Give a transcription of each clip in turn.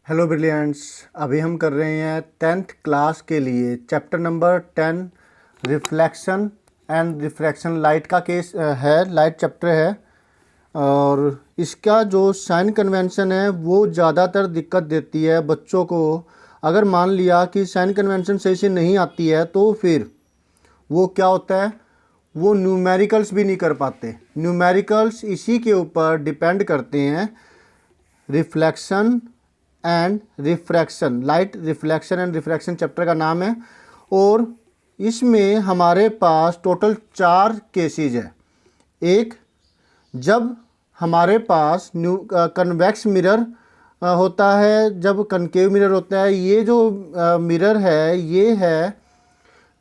Hello brilliants. अभी हम कर रहे हैं 10th क्लास के लिए chapter number 10 reflection and refraction. Light का केस है, लाइट चैप्टर है। और इसका जो साइन कन्वेंशन है वो ज़्यादातर दिक्कत देती है बच्चों को। अगर मान लिया कि साइन कन्वेंशन सही से नहीं आती है तो फिर वो क्या होता है, वो न्यूमेरिकल्स भी नहीं कर पाते। न्यूमेरिकल्स इसी के ऊपर डिपेंड करते हैं, reflection and refraction. Light reflection and refraction chapter का नाम है। और इसमें हमारे पास टोटल 4 केसेस है। एक, जब हमारे पास कन्वेक्स मिरर होता है, जब कनकेव मिरर होता है। ये जो मिरर है ये है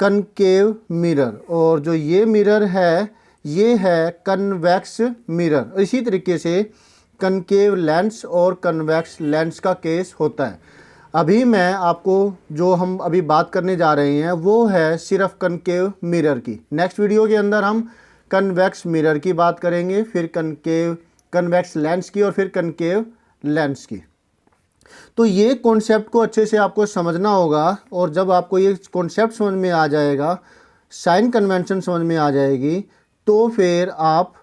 कनकेव मिरर, और जो ये मिरर है ये है कन्वेक्स मिरर। इसी तरीके से कनकेव लेंस और कन्वेक्स लेंस का केस होता है। अभी मैं आपको जो हम अभी बात करने जा रहे हैं वो है सिर्फ कनकेव मिरर की। नेक्स्ट वीडियो के अंदर हम कन्वेक्स मिरर की बात करेंगे, फिर कन्वेक्स लेंस की, और फिर कनकेव लेंस की। तो ये कॉन्सेप्ट को अच्छे से आपको समझना होगा, और जब आपको ये कॉन्सेप्ट समझ में आ जाएगा, साइन कन्वेंशन समझ में आ जाएगी, तो फिर आप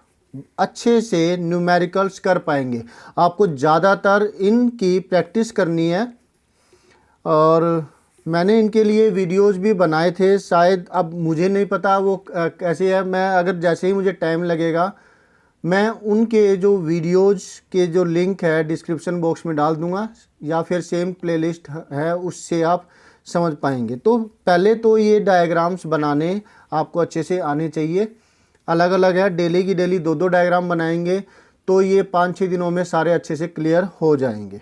अच्छे से न्यूमेरिकल्स कर पाएंगे। आपको ज़्यादातर इनकी प्रैक्टिस करनी है। और मैंने इनके लिए वीडियोस भी बनाए थे, शायद अब मुझे नहीं पता वो कैसे है। मैं अगर जैसे ही मुझे टाइम लगेगा मैं उनके जो वीडियोस के जो लिंक है डिस्क्रिप्शन बॉक्स में डाल दूंगा, या फिर सेम प्लेलिस्ट है उससे आप समझ पाएंगे। तो पहले तो ये डायग्राम्स बनाने आपको अच्छे से आने चाहिए। अलग अलग है, डेली की डेली 2-2 डायग्राम बनाएंगे तो ये 5-6 दिनों में सारे अच्छे से क्लियर हो जाएंगे।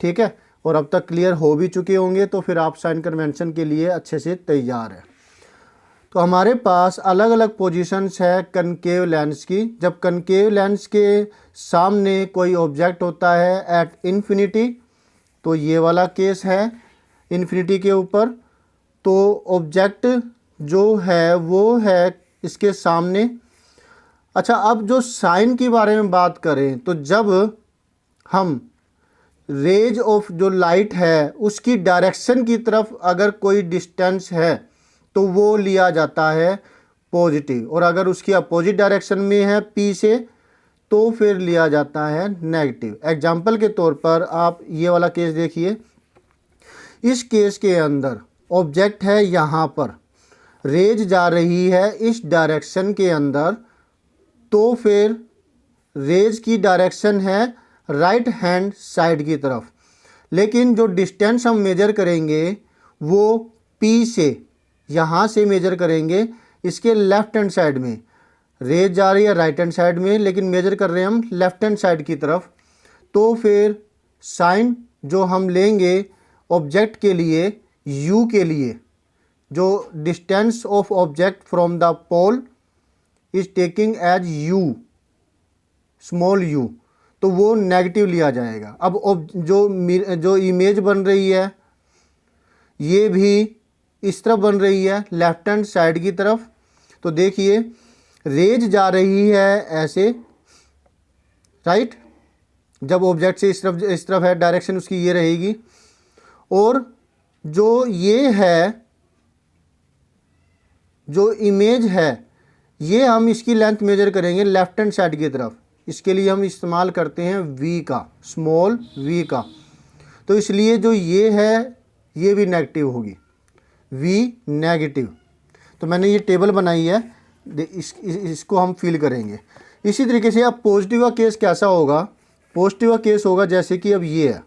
ठीक है, और अब तक क्लियर हो भी चुके होंगे तो फिर आप साइन कन्वेंशन के लिए अच्छे से तैयार है। तो हमारे पास अलग अलग पोजीशंस है कनकेव लेंस की। जब कनकेव लेंस के सामने कोई ऑब्जेक्ट होता है एट इन्फिनिटी, तो ये वाला केस है इन्फिनिटी के ऊपर, तो ऑब्जेक्ट जो है वो है इसके सामने। अच्छा, अब जो साइन के बारे में बात करें तो जब हम रेज ऑफ जो लाइट है उसकी डायरेक्शन की तरफ अगर कोई डिस्टेंस है तो वो लिया जाता है पॉजिटिव, और अगर उसकी अपोजिट डायरेक्शन में है पी से तो फिर लिया जाता है नेगेटिव। एग्जाम्पल के तौर पर आप ये वाला केस देखिए। इस केस के अंदर ऑब्जेक्ट है यहाँ पर, रेज जा रही है इस डायरेक्शन के अंदर, तो फिर रेज की डायरेक्शन है राइट हैंड साइड की तरफ। लेकिन जो डिस्टेंस हम मेजर करेंगे वो पी से, यहाँ से मेजर करेंगे इसके लेफ्ट हैंड साइड में। रेज जा रही है राइट हैंड साइड में, लेकिन मेजर कर रहे हैं हम लेफ्ट हैंड साइड की तरफ। तो फिर साइन जो हम लेंगे ऑब्जेक्ट के लिए, यू के लिए, जो distance of object from the pole is taking as u, small u, तो वो नेगेटिव लिया जाएगा। अब जो इमेज बन रही है ये भी इस तरफ बन रही है लेफ्ट हैंड साइड की तरफ। तो देखिए रेज जा रही है ऐसे, राइट। जब ऑब्जेक्ट से इस तरफ है डायरेक्शन उसकी ये रहेगी, और जो ये है जो इमेज है ये हम इसकी लेंथ मेजर करेंगे लेफ्ट हैंड साइड की तरफ। इसके लिए हम इस्तेमाल करते हैं वी का, स्मॉल वी का। तो इसलिए जो ये है ये भी नेगेटिव होगी, वी नेगेटिव। तो मैंने ये टेबल बनाई है, इसको हम फिल करेंगे। इसी तरीके से अब पॉजिटिव का केस कैसा होगा। पॉजिटिव का केस होगा जैसे कि अब ये है,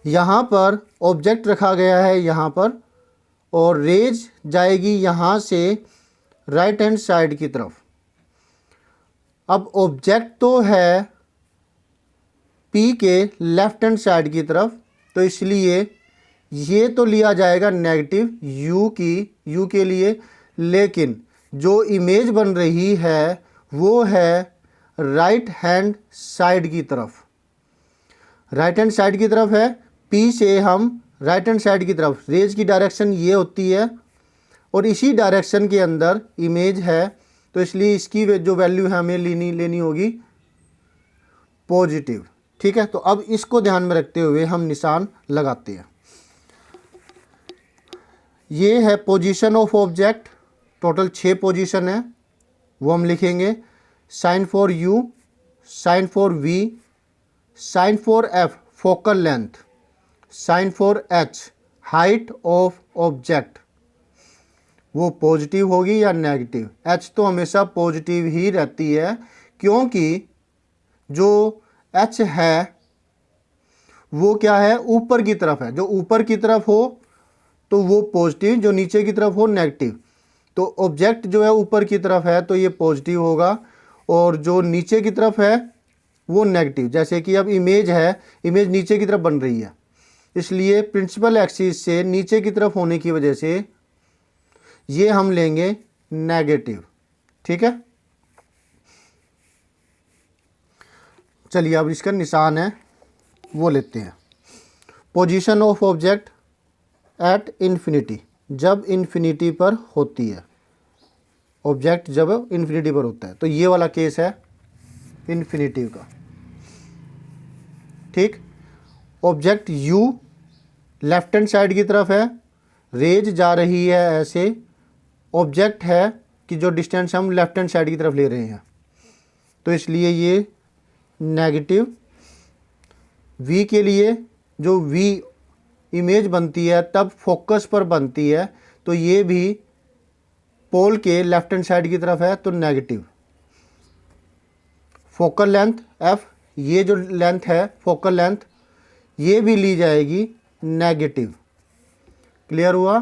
यहाँ पर ऑब्जेक्ट रखा गया है यहाँ पर, और रेज जाएगी यहाँ से राइट हैंड साइड की तरफ। अब ऑब्जेक्ट तो है पी के लेफ्ट हैंड साइड की तरफ, तो इसलिए ये तो लिया जाएगा नेगेटिव यू के लिए। लेकिन जो इमेज बन रही है वो है राइट हैंड साइड की तरफ। राइट हैंड साइड की तरफ है, पी से हम राइट हैंड साइड की तरफ, रेज की डायरेक्शन ये होती है और इसी डायरेक्शन के अंदर इमेज है, तो इसलिए इसकी जो वैल्यू है हमें लेनी होगी पॉजिटिव। ठीक है, तो अब इसको ध्यान में रखते हुए हम निशान लगाते हैं। ये है position of object, total 6 position है, वो हम लिखेंगे। Sign for u, sign for v, sign for f focal length, sign for h height of object, वो पॉजिटिव होगी या नेगेटिव। एच तो हमेशा पॉजिटिव ही रहती है, क्योंकि जो एच है वो क्या है, ऊपर की तरफ है। जो ऊपर की तरफ हो तो वो पॉजिटिव, जो नीचे की तरफ हो नेगेटिव। तो ऑब्जेक्ट जो है ऊपर की तरफ है तो ये पॉजिटिव होगा, और जो नीचे की तरफ है वो नेगेटिव। जैसे कि अब इमेज है, इमेज नीचे की तरफ बन रही है, इसलिए प्रिंसिपल एक्सिस से नीचे की तरफ होने की वजह से ये हम लेंगे नेगेटिव। ठीक है, चलिए अब इसका निशान है वो लेते हैं। Position of object at infinity, जब इन्फिनिटी पर होती है ऑब्जेक्ट, जब इन्फिनिटी पर होता है, तो ये वाला केस है इन्फिनिटी का। ठीक, object you left hand side की तरफ है, रेज जा रही है ऐसे, ऑब्जेक्ट है कि जो डिस्टेंस हम लेफ्ट हैंड साइड की तरफ ले रहे हैं, तो इसलिए ये नेगेटिव। वी के लिए जो वी इमेज बनती है तब फोकस पर बनती है, तो ये भी पोल के लेफ्ट हैंड साइड की तरफ है तो नेगेटिव। फोकल लेंथ एफ, ये जो लेंथ है फोकल लेंथ, ये भी ली जाएगी नेगेटिव। क्लियर हुआ,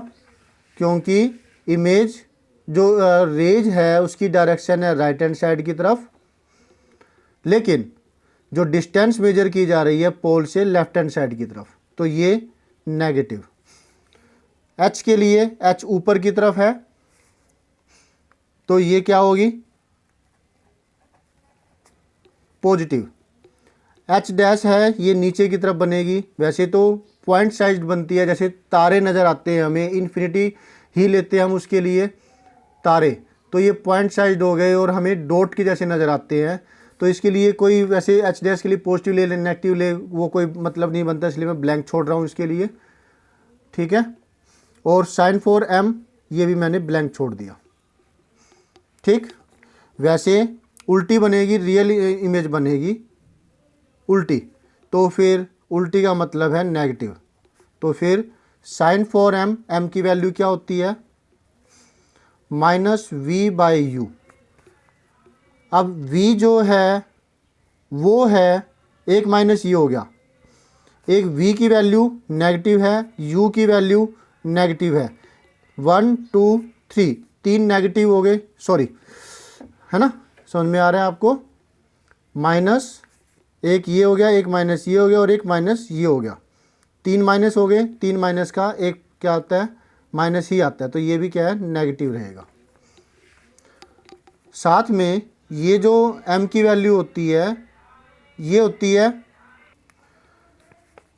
क्योंकि इमेज जो रेज है उसकी डायरेक्शन है राइट हैंड साइड की तरफ, लेकिन जो डिस्टेंस मेजर की जा रही है पोल से लेफ्ट हैंड साइड की तरफ, तो ये नेगेटिव। एच के लिए एच ऊपर की तरफ है तो ये क्या होगी, पॉजिटिव। एच डैश है ये नीचे की तरफ बनेगी, वैसे तो पॉइंट साइज बनती है, जैसे तारे नज़र आते हैं हमें, इन्फिनिटी ही लेते हैं हम उसके लिए तारे, तो ये पॉइंट साइज हो गए और हमें डॉट के जैसे नज़र आते हैं। तो इसके लिए कोई वैसे एच डैश के लिए पॉजिटिव ले नेगेटिव ले, वो कोई मतलब नहीं बनता, इसलिए मैं ब्लैंक छोड़ रहा हूँ इसके लिए। ठीक है, और साइन फॉर एम ये भी मैंने ब्लैंक छोड़ दिया। ठीक, वैसे उल्टी बनेगी, रियल इमेज बनेगी उल्टी, तो फिर उल्टी का मतलब है नेगेटिव। तो फिर साइन फॉर एम, एम की वैल्यू क्या होती है, -v/u। अब v जो है वो है एक माइनस ये हो गया, एक v की वैल्यू नेगेटिव है, u की वैल्यू नेगेटिव है, 1 2 3 तीन नेगेटिव हो गए, सॉरी, है ना, समझ में आ रहा है आपको। माइनस एक ये हो गया, एक माइनस ये हो गया और एक माइनस ये हो गया, तीन माइनस हो गए, तीन माइनस का एक क्या आता है, माइनस ही आता है, तो ये भी क्या है, नेगेटिव रहेगा। साथ में ये जो m की वैल्यू होती है ये होती है,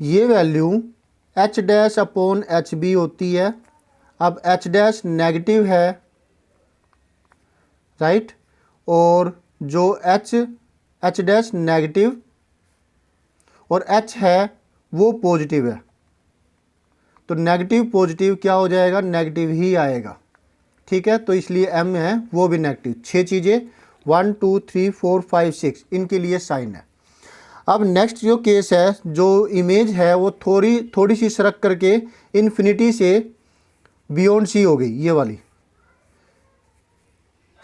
ये value h dash upon h बी होती है। अब h डैश नेगेटिव है, राइट, और जो h डैश नेगेटिव और h है वो पॉजिटिव है, तो नेगेटिव पॉजिटिव क्या हो जाएगा, नेगेटिव ही आएगा। ठीक है, तो इसलिए m है वो भी नेगेटिव। 6 चीज़ें 1 2 3 4 5 6 इनके लिए साइन है। अब नेक्स्ट जो केस है, जो इमेज है वो थोड़ी सी सरक करके इन्फिनिटी से बियॉन्ड सी हो गई, ये वाली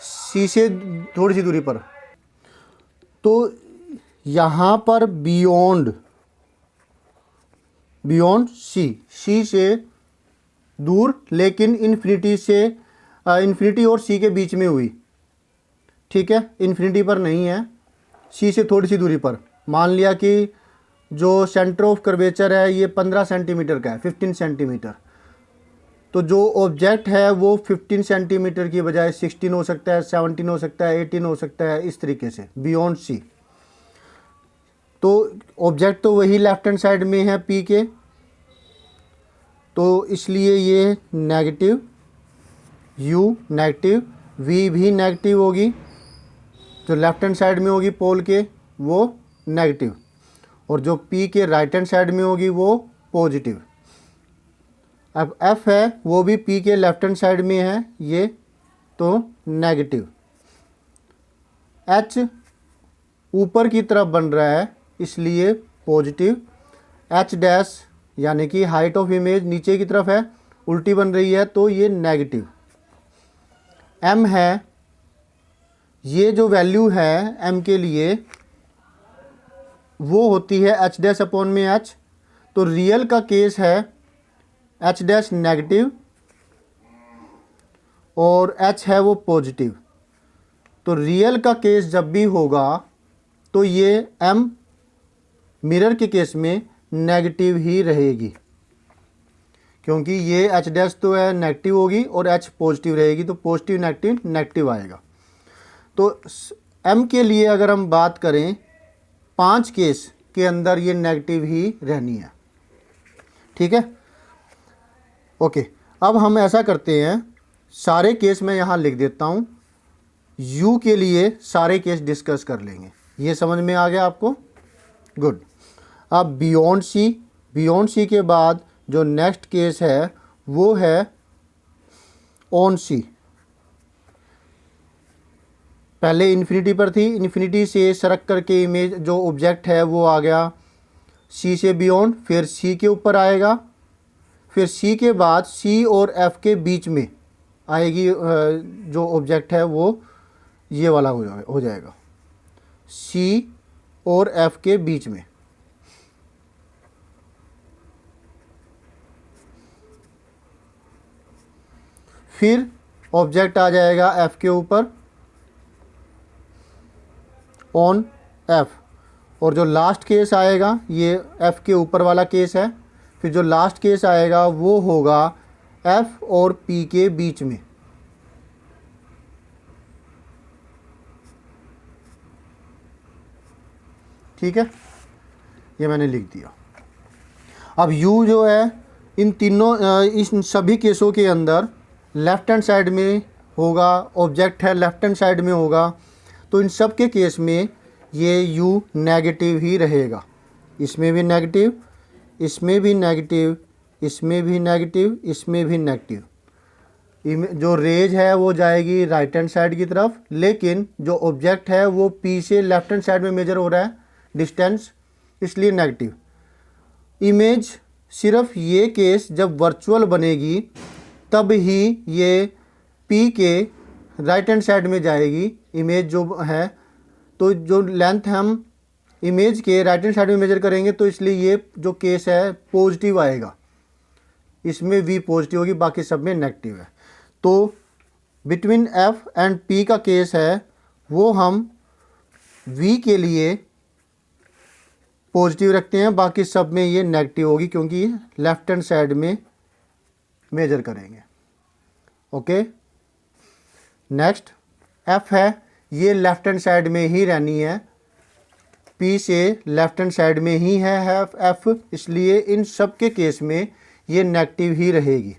सी से थोड़ी सी दूरी पर, तो यहाँ पर बियॉन्ड सी से दूर, लेकिन इन्फिनिटी और सी के बीच में हुई। ठीक है, इन्फिनिटी पर नहीं है, सी से थोड़ी सी दूरी पर। मान लिया कि जो सेंटर ऑफ कर्वेचर है ये 15 सेंटीमीटर का है, 15 सेंटीमीटर, तो जो ऑब्जेक्ट है वो 15 सेंटीमीटर की बजाय 16 हो सकता है, 17 हो सकता है, 18 हो सकता है, इस तरीके से बियॉन्ड सी। तो ऑब्जेक्ट तो वही लेफ्ट हैंड साइड में है पी के, तो इसलिए ये नेगेटिव, यू नेगेटिव, वी भी नेगेटिव होगी, जो लेफ्ट हैंड साइड में होगी पोल के वो नेगेटिव, और जो P के राइट हैंड साइड में होगी वो पॉजिटिव। अब F है वो भी P के लेफ्ट हैंड साइड में है, ये तो नेगेटिव। H ऊपर की तरफ बन रहा है इसलिए पॉजिटिव। H डैश यानी कि हाइट ऑफ इमेज नीचे की तरफ है, उल्टी बन रही है तो ये नेगेटिव। M है, ये जो वैल्यू है M के लिए वो होती है H डैश अपॉन में H, तो रियल का केस है H डैश नेगेटिव और H है वो पॉजिटिव। तो रियल का केस जब भी होगा तो ये M मिरर के केस में नेगेटिव ही रहेगी, क्योंकि ये H डैश तो है नेगेटिव होगी और H पॉजिटिव रहेगी, तो पॉजिटिव नेगेटिव नेगेटिव आएगा। तो M के लिए अगर हम बात करें 5 केस के अंदर ये नेगेटिव ही रहनी है। ठीक है, ओके। अब हम ऐसा करते हैं, सारे केस मैं यहाँ लिख देता हूँ, U के लिए सारे केस डिस्कस कर लेंगे। ये समझ में आ गया आपको? गुड। अब बियॉन्ड सी के बाद जो नेक्स्ट केस है वो है ऑन सी। पहले इन्फिनिटी पर थी, इन्फिनिटी से सरक करके इमेज जो ऑब्जेक्ट है वो आ गया सी से बियॉन्ड, फिर सी के ऊपर आएगा, फिर सी के बाद सी और एफ के बीच में आएगी जो ऑब्जेक्ट है वो ये वाला हो जाएगा सी और एफ के बीच में। फिर ऑब्जेक्ट आ जाएगा एफ के ऊपर ऑन एफ, और जो लास्ट केस आएगा ये एफ के ऊपर वाला केस है। फिर जो लास्ट केस आएगा वो होगा एफ और पी के बीच में। ठीक है, ये मैंने लिख दिया। अब U जो है इन तीनों इन सभी केसों के अंदर लेफ्ट हैंड साइड में होगा, ऑब्जेक्ट है लेफ्ट हैंड साइड में होगा, तो इन सब के केस में ये U नेगेटिव ही रहेगा। इसमें भी नेगेटिव, इसमें भी नेगेटिव, इसमें भी नेगेटिव, इसमें भी नेगेटिव। जो रेज है वो जाएगी राइट हैंड साइड की तरफ, लेकिन जो ऑब्जेक्ट है वो P से लेफ्ट हैंड साइड में मेजर हो रहा है डिस्टेंस, इसलिए नेगेटिव। इमेज सिर्फ ये केस जब वर्चुअल बनेगी तब ही ये P के राइट हैंड साइड में जाएगी इमेज जो है, तो जो लेंथ हम इमेज के राइट हैंड साइड में मेजर करेंगे तो इसलिए ये जो केस है पॉजिटिव आएगा, इसमें V पॉजिटिव होगी, बाकी सब में नेगेटिव है। तो बिटवीन F एंड P का केस है वो हम V के लिए पॉजिटिव रखते हैं, बाकी सब में ये नेगेटिव होगी क्योंकि लेफ्ट हैंड साइड में मेजर करेंगे। ओके, नेक्स्ट F है, ये लेफ्ट हैंड साइड में ही रहनी है, P से लेफ्ट हैंड साइड में ही है F, इसलिए इन सब के केस में ये नेगेटिव ही रहेगी।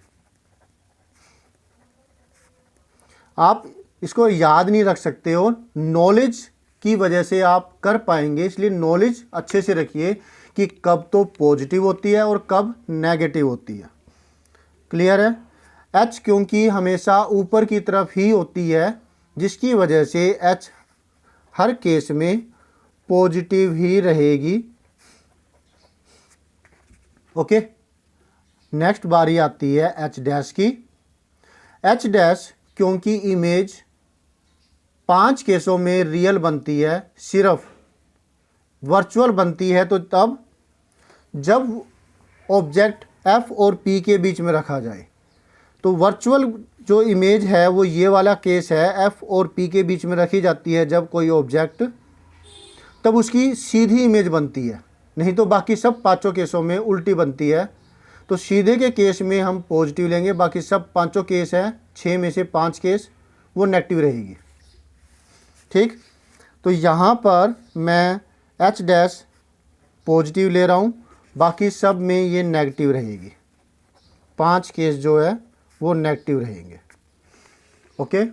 आप इसको याद नहीं रख सकते हो, नॉलेज की वजह से आप कर पाएंगे, इसलिए नॉलेज अच्छे से रखिए कि कब तो पॉजिटिव होती है और कब नेगेटिव होती है। क्लियर है? H क्योंकि हमेशा ऊपर की तरफ ही होती है, जिसकी वजह से H हर केस में पॉजिटिव ही रहेगी। ओके, नेक्स्ट बारी आती है H डैश की। H डैश क्योंकि इमेज 5 केसों में रियल बनती है, सिर्फ वर्चुअल बनती है तो तब जब ऑब्जेक्ट F और P के बीच में रखा जाए। तो वर्चुअल जो इमेज है वो ये वाला केस है, F और P के बीच में रखी जाती है जब कोई ऑब्जेक्ट, तब उसकी सीधी इमेज बनती है, नहीं तो बाकी सब 5 केसों में उल्टी बनती है। तो सीधे के केस में हम पॉजिटिव लेंगे, बाकी सब 5 केस हैं, 6 में से 5 केस वो नेगेटिव रहेगी। ठीक, तो यहाँ पर मैं H डैश पॉजिटिव ले रहा हूँ, बाकी सब में ये नेगेटिव रहेगी, 5 केस जो है वो नेगेटिव रहेंगे। ओके,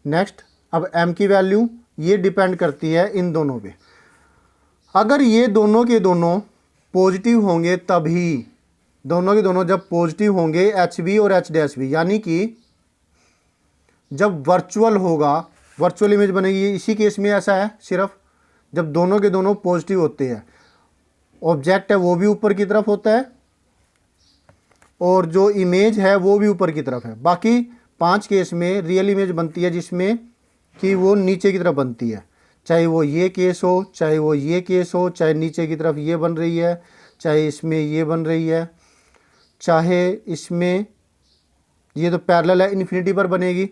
नेक्स्ट अब M की वैल्यू ये डिपेंड करती है इन दोनों पे। अगर ये दोनों के दोनों पॉजिटिव होंगे तभी, दोनों के दोनों जब पॉजिटिव होंगे HB और H' भी, यानी कि जब वर्चुअल होगा, वर्चुअल इमेज बनेगी। इसी केस में ऐसा है सिर्फ जब दोनों के दोनों पॉजिटिव होते हैं, ऑब्जेक्ट है वो भी ऊपर की तरफ होता है और जो इमेज है वो भी ऊपर की तरफ है। बाकी 5 केस में रियल इमेज बनती है जिसमें कि वो नीचे की तरफ बनती है, चाहे वो ये केस हो, चाहे वो ये केस हो, चाहे नीचे की तरफ ये बन रही है, चाहे इसमें ये बन रही है, चाहे इसमें ये तो पैरेलल है इन्फिनिटी पर बनेगी,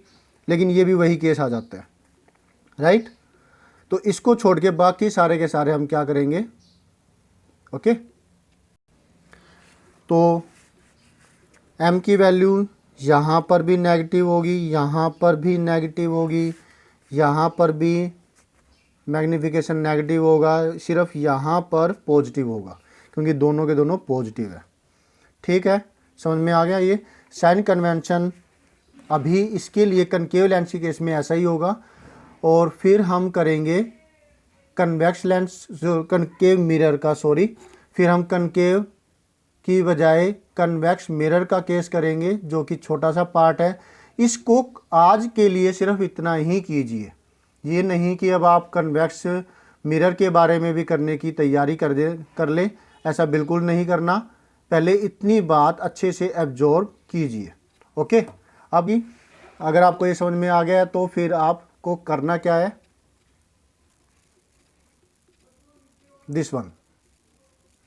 लेकिन ये भी वही केस आ जाता है, राइट। तो इसको छोड़ के बाकी सारे के सारे हम क्या करेंगे, ओके। तो m की वैल्यू यहाँ पर भी नेगेटिव होगी, यहाँ पर भी नेगेटिव होगी, यहाँ पर भी मैग्नीफिकेशन नेगेटिव होगा, सिर्फ यहाँ पर पॉजिटिव होगा क्योंकि दोनों के दोनों पॉजिटिव है। ठीक है, समझ में आ गया। ये साइन कन्वेंशन अभी इसके लिए कनकेव लेंस के केस में ऐसा ही होगा, और फिर हम करेंगे कन्वेक्स लेंस जो कनकेव मिरर का, सॉरी, फिर हम कनकेव की बजाय कन्वेक्स मिरर का केस करेंगे जो कि छोटा सा पार्ट है। इसको आज के लिए सिर्फ इतना ही कीजिए, ये नहीं कि अब आप कन्वेक्स मिरर के बारे में भी करने की तैयारी कर ले, ऐसा बिल्कुल नहीं करना। पहले इतनी बात अच्छे से एब्जॉर्ब कीजिए, ओके। अभी अगर आपको ये समझ में आ गया तो फिर आपको करना क्या है, दिस वन।